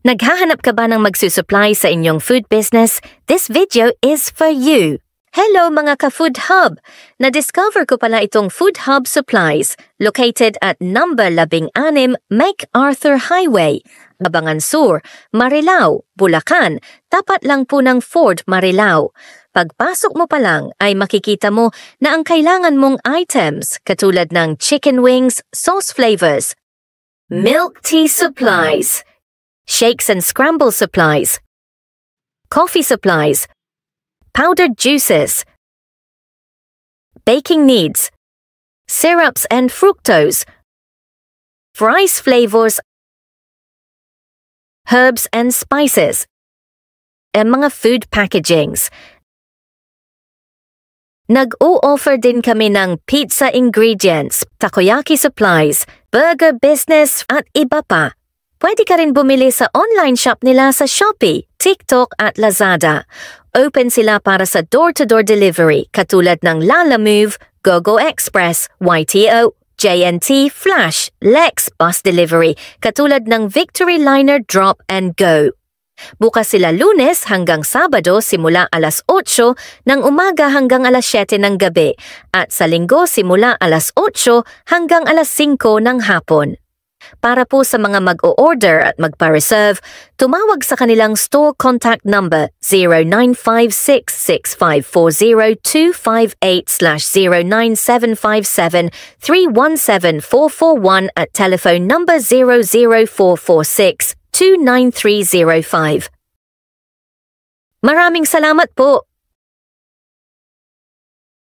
Naghahanap ka ba ng magsusupply sa inyong food business? This video is for you! Hello mga ka-Food Hub! Na-discover ko pala itong Food Hub Supplies located at number 16 MacArthur Highway, Abangan Sur, Marilao, Bulacan, tapat lang po ng Ford Marilao. Pagpasok mo pa lang ay makikita mo na ang kailangan mong items katulad ng chicken wings, sauce flavors, milk tea supplies, shakes and scramble supplies, coffee supplies, powdered juices, baking needs, syrups and fructose, rice flavors, herbs and spices, and mga food packagings. Nag-o-offer din kami ng pizza ingredients, takoyaki supplies, burger business at iba pa. Pwede ka rin bumili sa online shop nila sa Shopee, TikTok at Lazada. Open sila para sa door-to-door delivery katulad ng Lalamove, GoGo Express, YTO, JNT, Flash, Lex Bus Delivery katulad ng Victory Liner Drop and Go. Bukas sila Lunes hanggang Sabado simula alas 8 ng umaga hanggang alas 7 ng gabi at sa Linggo simula alas 8 hanggang alas 5 ng hapon. Para po sa mga mag-o-order at magpa-reserve, tumawag sa kanilang store contact number 0956-6540258/09757-317441 at telephone number 00446-29305. Maraming salamat po!